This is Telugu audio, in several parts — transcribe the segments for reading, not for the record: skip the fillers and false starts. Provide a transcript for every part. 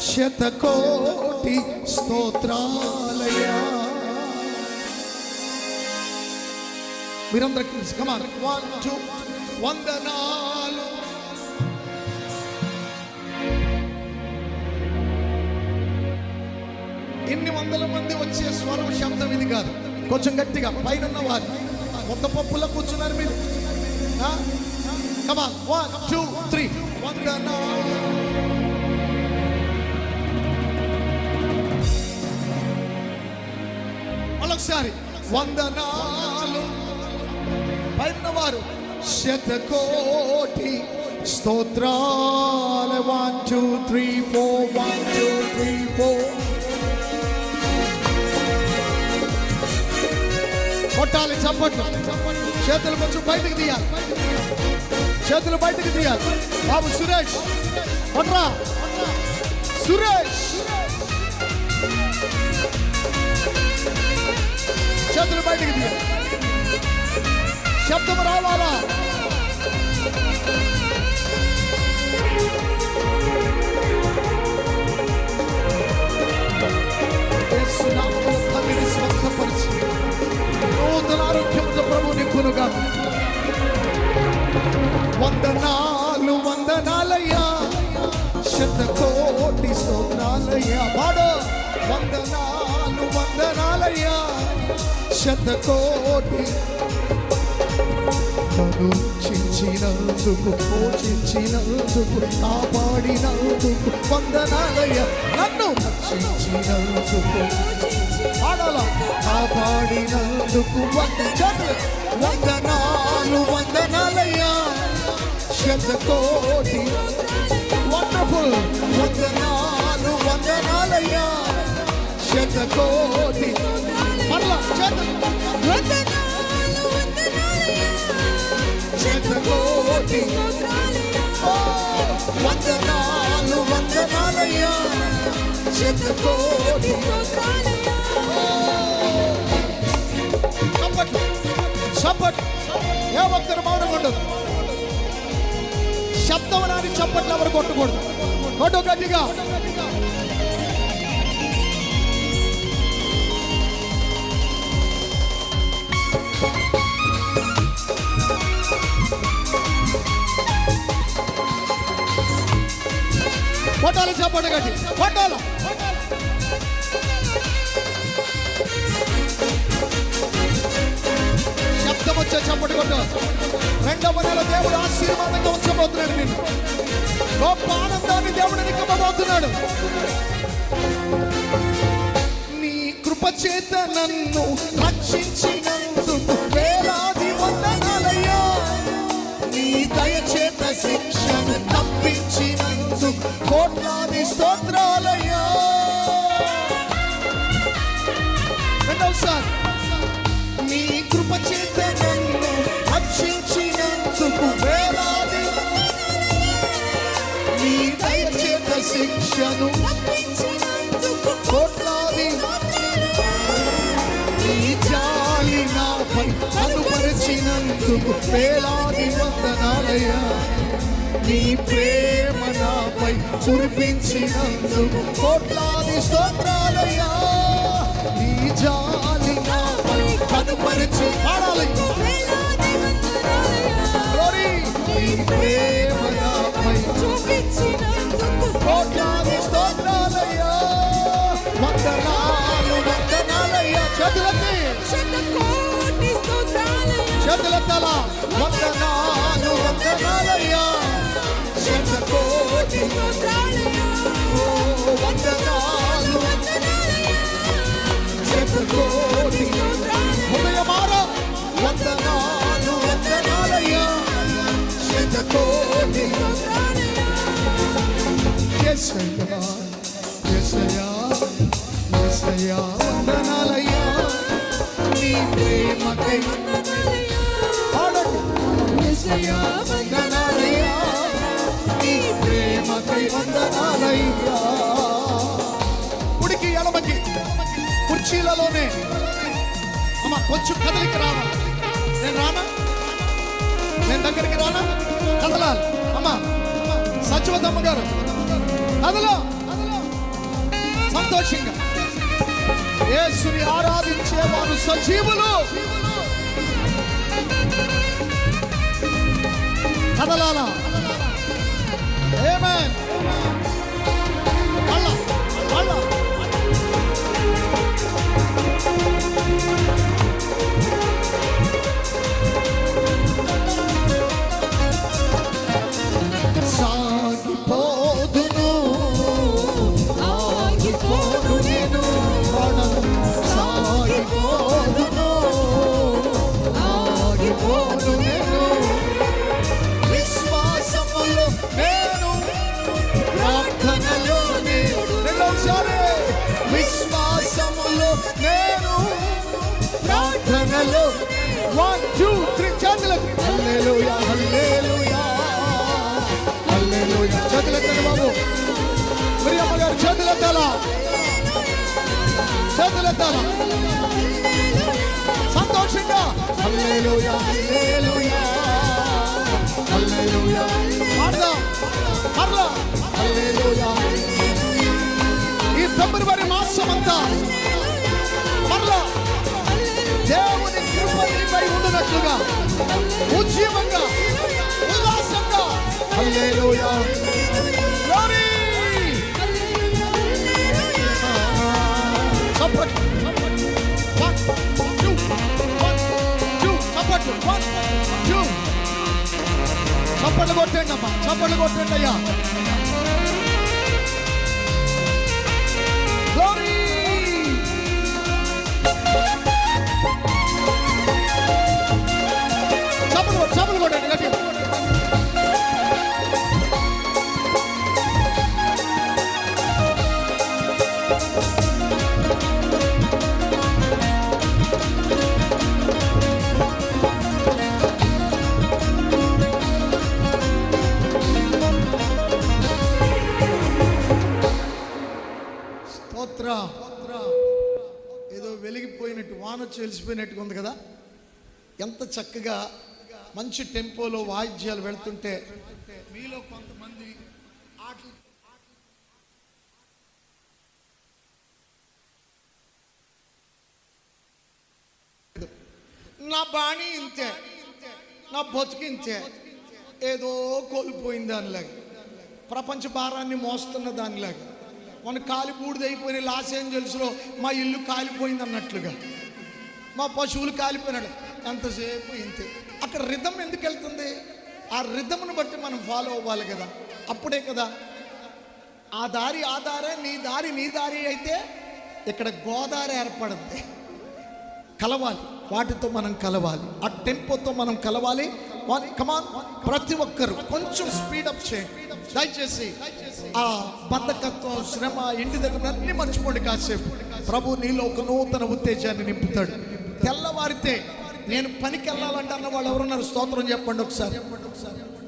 శతకోటి స్తోత్రాలయా. మీరందరూ కమాన్ 1 2 వందనాలు. ఎన్ని వందల మంది వచ్చే స్వరం శబ్దం ఇది కాదు. కొంచెం గట్టిగా పైన వారు మొక్క పప్పులో కూర్చున్నారు మీరు. కమాన్ 1 2 3 వందనాలు. మరొకసారి వందనాలు. పైన వారు శతకోటి స్తోత్రాలు. 1 2 3 4 1 2 3 4. కొట్టాలి చప్పట్లు. చేతులు కొంచెం బయటకు తీయాలి. చేతులు బయటకు తీయాలి. బాబు సురేష్ కొట్రా. సురేష్ చేతులు బయటకు తీయాలి. శబ్దం రావాలా? స్వస్థపరిచి నూతన ఆరోగ్యంతో ప్రభు నిక్కునుగా. వందనాలు వందనాలయ్యా, శతకోటి స్తోత్రాలయ్యా. పాడు. వందనాలు వందనాలయ్యా, శతకోటి. నన్ను రక్షించినందుకు, పోషించినందుకు, కాపాడినందుకు వందనాలయ్యా. నన్ను రక్షించినందుకు, కాపాడినందుకు వందనాలు వందనాలయ్యా, శతకోటి. వండర్ఫుల్. వందనాలు వందనాలయ్యా, శతకోటి. మరలా శతకోటి. వందనాలు వందనాలయ్యా, శతకోటి. చప్పట్లు. ఏ ఒక్కరు మౌనం ఉండదు. శబ్దం రాని చప్పట్లు ఎవరు కొట్టకూడదు. కొట్టు గట్టిగా. కొట్టాలి చప్పట్లు గట్టి. కొట్టాలి. శబ్దం వచ్చే చప్పటి కొట్టు. 2వ నెల దేవుడు ఆశీర్వాదంగా ఉంచబోతున్నాడు. నేను గొప్ప ఆనందాన్ని దేవుడు నింపబోతున్నాడు. నీ కృపచేత నన్ను రక్షించినందుకు వేలాది వందనాలయ్యా. నీ దయచేత శిక్షను తప్పించినందుకు కోట్లాది స్తోత్రాలయ్యా. రెండవసారి. నీ కృపచేత నన్ను రక్షించినందుకు వేలాది, నీ దయచేత శిక్షను కోట్లాది, నీ జాలి నాపై అనుపరిచినందుకు వేలాది వందనాలయ్యా. నీ ప్రేమ నాపై కురిపించినందుకు కోట్లాది స్తోత్రాలయ్యా. నీ జాలి నాపై కనుపరిచి పాడాలి. నీ ప్రేమ నాపై కోట్లాది స్తోత్రాలయ్యా. వందనాలు వందనాలయ్యా. చేతులెత్తి. చేతులెత్తాల. వందనాలు వందనాలయ్యా, శతకోటి. వందనాలు శతకోటి. హృదయమార. వందనాలు వందనాలయ్యా, శతకోటి. యేసయ్యా యేసయ్యా యేసయ్యా వందనాలయ్యా. నీ ప్రేమకై యేసయ్యా వందనాలయ్యా. నీ ప్రేమకై వందనాలయ్యా. కుడికి ఎడమకి కుర్చీలలోనే అమ్మ కొంచెం కదలికి రావా. నేను రానా? నేను దగ్గరికి రానా? కదలాలి. అమ్మ సత్యవతమ్మ గారు కదలో. సంతోషంగా యేసుని ఆరాధించే వారు సజీవులు. కదలాలా. ఆమేన్. అల్లా అల్లా సాగిపోదును ఆగిపోను నేను సాగిపోదును ఆగిపోను నేను విశ్వాసములో నేను ప్రార్థనలో నేను రెండోసారి విశ్వాసములో నేను ప్రార్థనలో 1 2 3 చేతులకు హల్లెలూయా హల్లెలూయా హల్లెలూయా. చేతులెత్తండి బాబు. మరియమ్మ గారు చేతులెత్తాలా, చేతులెత్తాలా సంతోషంగా. హల్లెలూయా హల్లెలూయా హల్లెలూయా. పాడదాం మరలా హల్లెలూయా. ఈ ఫిబ్రవరి మాసం అంతా మరలా దేవుని కృప నీపై ఉండునట్లుగా ఉజ్జీవంగా ఉల్లాసంగా. హల్లెలూయా గ్లోరీ. చప్పట్లు 1 2 చప్పట్లు 1 2 చప్పట్లు కొట్టండి అమ్మా, చప్పట్లు కొట్టండి అయ్యా. గ్లోరీ. చప్పట్లు కొట్టండి గట్టిగా. ఏదో వెలిగిపోయినట్టు వానొచ్చి వెలిసిపోయినట్టుగా ఉంది కదా. ఎంత చక్కగా మంచి టెంపోలో వాయిద్యాలు వెళ్తుంటే మీలో కొంతమంది నా బాణి ఇంతే, నా బతుకింతే, ఏదో కోల్పోయిన దానిలాగా, ప్రపంచ భారాన్ని మోస్తున్న దానిలాగా, మన కాలి బూడిదైపోయిన లాస్ ఏంజల్స్లో మా ఇల్లు కాలిపోయింది అన్నట్లుగా, మా పశువులు కాలిపోయినట్లు అంతసేపు ఇంతే. అక్కడ రిథం ఎందుకు వెళ్తుంది? ఆ రిథంను బట్టి మనం ఫాలో అవ్వాలి కదా. అప్పుడే కదా ఆ దారి ఆ దారే, నీ దారి నీ దారి అయితే ఇక్కడ గోదావరి ఏర్పడుద్ది. కలవాలి, వాటితో మనం కలవాలి, ఆ టెంపోతో మనం కలవాలి. కమాన్, ప్రతి ఒక్కరు కొంచెం స్పీడప్ చేయండి దయచేసి. ఆ బద్ధకత్వం, శ్రమ, ఇంటి దగ్గర అన్ని మర్చిపోండి కాసేపు. ప్రభు నీలో ఒక నూతన ఉత్తేజాన్ని నింపుతాడు. తెల్లవారితే నేను పనికి వెళ్ళాలంటే అన్న వాళ్ళు ఎవరున్నారు? స్తోత్రం చెప్పండి ఒకసారి.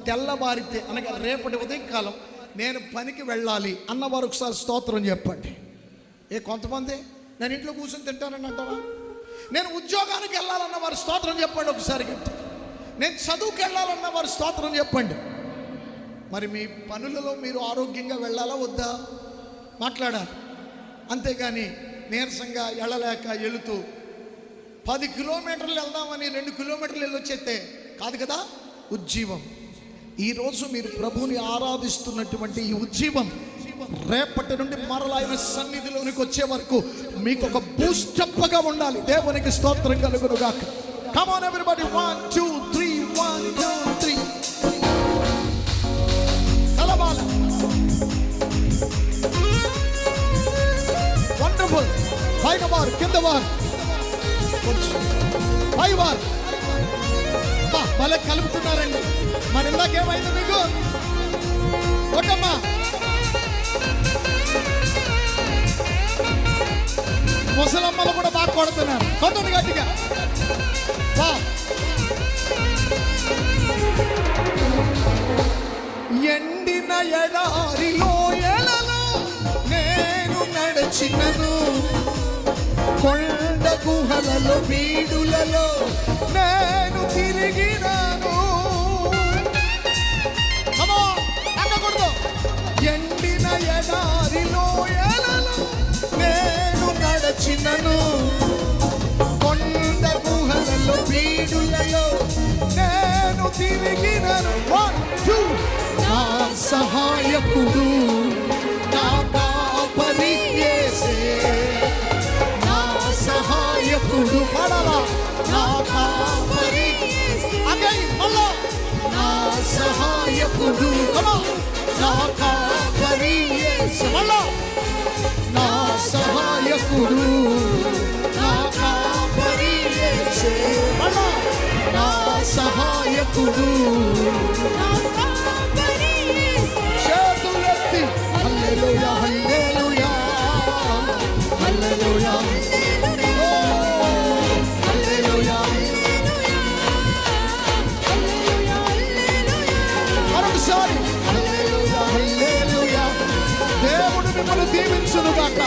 తెల్లవారితే అనగా రేపటి ఉదయకాలం నేను పనికి వెళ్ళాలి అన్నవారు ఒకసారి స్తోత్రం చెప్పండి. కొంతమంది నేను ఇంట్లో కూర్చొని తింటానని అంటావా? నేను ఉద్యోగానికి వెళ్ళాలన్న వారు స్తోత్రం చెప్పండి ఒకసారి గట్టి. నేను చదువుకు వెళ్ళాలన్న వారు స్తోత్రం చెప్పండి. మరి మీ పనులలో మీరు ఆరోగ్యంగా వెళ్ళాలా వద్దా మాట్లాడాలి. అంతేగాని నీరసంగా వెళ్ళలేక వెళుతూ 10 కిలోమీటర్లు వెళ్దామని 2 కిలోమీటర్లు వెళ్ళొచ్చేస్తే కాదు కదా ఉజ్జీవం. ఈరోజు మీరు ప్రభువుని ఆరాధిస్తున్నటువంటి ఈ ఉజ్జీవం రేపటి నుండి మరలా ఆయన సన్నిధిలోనికి వచ్చే వరకు మీకు ఒక బూస్టప్గా ఉండాలి. దేవునికి స్తోత్రం కలుగునుగాక. Come on everybody, 1 2 3 1 2 3 కలవాలి. వండర్ఫుల్. పైన వారు, కింద వారు, పై వారు భలే కలుపుతున్నారండి. మరి ఇందాకేమైంది మీకు? ఒకమ్మా ముసలమ్మలు కూడా బాగా కొడుతున్నారు. కొట్టండి గట్టిగా. ఎండిన ఎడారిలో ఎలలో నేను నడిచినను, కొండ గుహలలో బీడులలో నేను తిరిగినాను. అనకూడదు. ఎండిన ఎడారిలో ఎలలో తిరిగినను 1 2 నా సహాయకుడు నా కాపరి యేసే నా సహాయకుడు పడలా నా కాపరి అగై మళ్ళా నా సహాయకుడు నా కాపరి యేసే మళ్ళా నా సహాయకుడు నా కాపరి యేసే మళ్ళా నా సహాయకుడు నా కాపరి యేసే చేతులెత్తి హల్లెలూయా హల్లెలూయా హల్లెలూయా హల్లెలూయా మరొకసారి హల్లెలూయా హల్లెలూయా దేవుడు మిమ్మల్ని దీవించునుగాక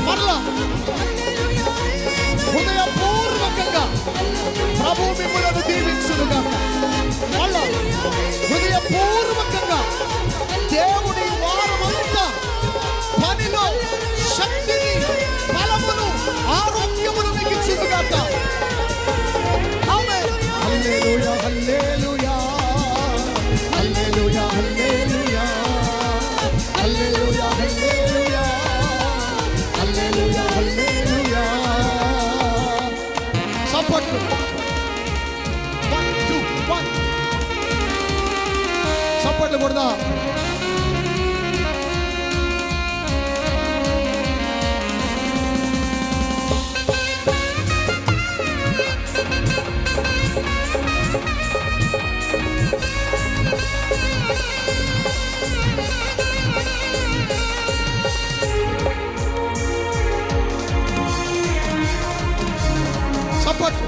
మరలా హృదయపూర్వకంగా ప్రభు మిమ్మల్ని దీవించునుగాక మళ్ళా హృదయపూర్వకంగా దేవుడి వారమంతా పనిలో శక్తిని బలమును ఆరోగ్యమును మీకు ఇచ్చునుగాక ఆమేన్ హల్లెలూయా హల్లెలూయా హల్లెలూయా హల్లెలూయా హల్లెలూయా హల్లెలూయా హల్లెలూయా హల్లెలూయా సపోర్ట్ 1 2 1 సపోర్ట్ కొడదా సపోర్ట్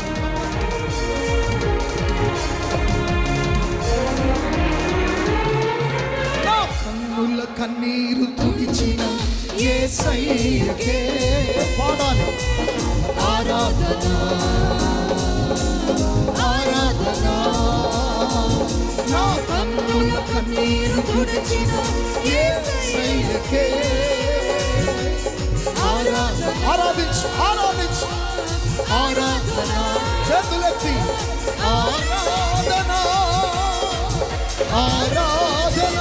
కన్నుల కన్నీరు తుడిచిన యేసయ్యకే పాడాలి ఆరాధన ఆరాధన నా కన్నుల కన్నీరు తుడిచిన యేసయ్యకే ఆరాధన ఆరాధించు ఆరాధించు ఆరాధన చేతులెత్తి ఆరాధన ఆరాధన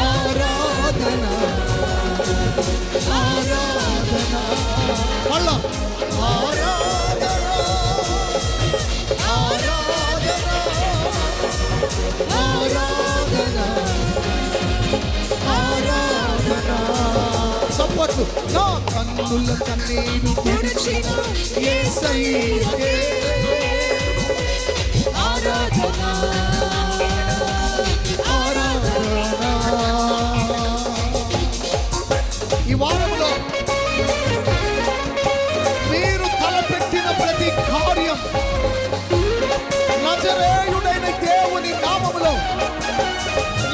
ఆరాధన ఆరాధన మళ్ళా ఆరాధన ఆరాధన ఆరాధన ఆరాధన సపోర్ట్ నా కన్నుల కన్నీరు తుడిచిన యేసయ్యకే ఆరాధన ఆరాధన ఈ వారంలో మీరు తలపెట్టిన ప్రతి కార్యం నజరేయుడైన దేవుని నామములో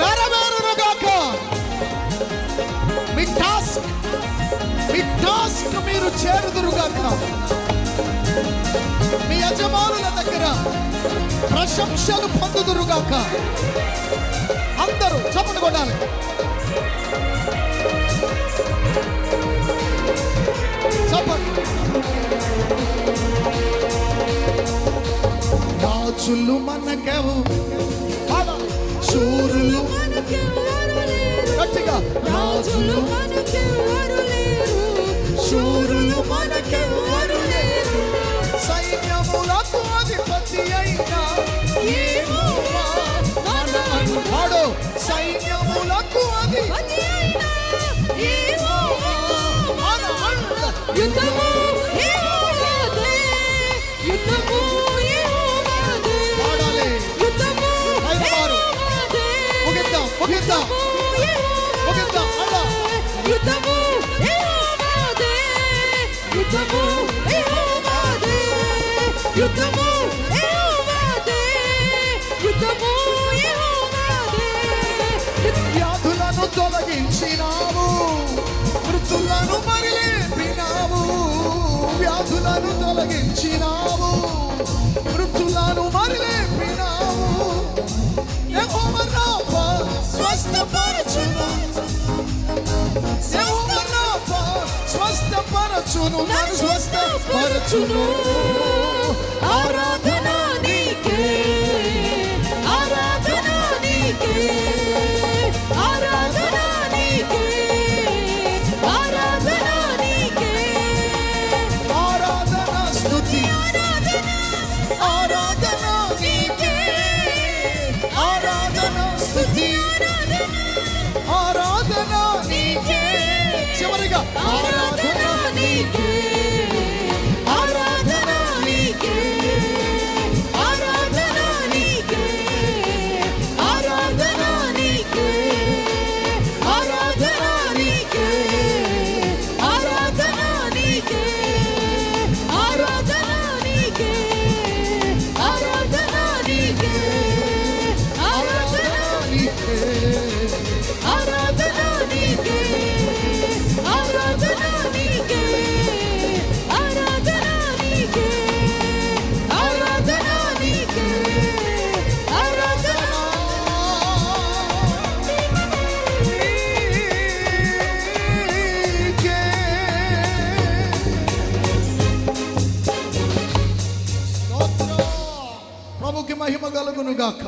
నెరవేరునుగాక మీ టాస్క్ మీరు చేరుదురుగాక మీ యజమానుల దగ్గర ప్రశంసలు పొందుదురుగాక అందరూ చప్పట్లు కొట్టాలి రాజులు మనకెవు శూరులు గట్టిగా రాజులు శూరులు మనకెవ్వరు లేరు సైన్యములకు అధిపతి అయినా యెహోవా మనను పాడు సైన్యములకు అధిపతి అయినా యెహోవా మనను యుద్ధము యెహోవాదే యుద్ధము యెహోవాదే పాడాలి యుద్ధము యెహోవాదే ముగిద్దాం ముగిద్దాం ముగిద్దాం అలా యుద్ధము యెహోవాదే యుద్ధము యెహోవాదే యుద్ధము యెహోవాదే యుద్ధము యెహోవాదే వ్యాధులను తొలగించినావు మృతులను మరిలేపినావు వ్యాధులను తొలగించినావు మృతులను మరిలేపినావు యెహోవా రాఫా స్వస్థపరచును యెహోవా రాఫా స్వస్థపరచును నన్ను స్వస్థపరచును ఆరాధన నీకే ఆరాధన నీకే, ఆరాధన నీకే, ఆరాధన నీకే, ఆరాధన స్తుతి ఆరాధన నీకే, ఆరాధన స్తుతి ఆరాధన నీకే. చివరిగా ఆరాధన నీకే, ఆరాధన నీకే, ఆరాధన నీకే, ఆరాధన నీకే, ఆరాధన నీకే, ఆరాధన నీకే, ఆరాధన నీకే, ఆరాధన నీకే, ఆరాధన నీకే. ఆరాధన నీకే, ఆరాధన నీకే, ఆరాధన నీకే, ఆరాధన నీకే, ఆరాధన నీకే. స్తోత్రం. ప్రభుకి మహిమ కలుగును గాక.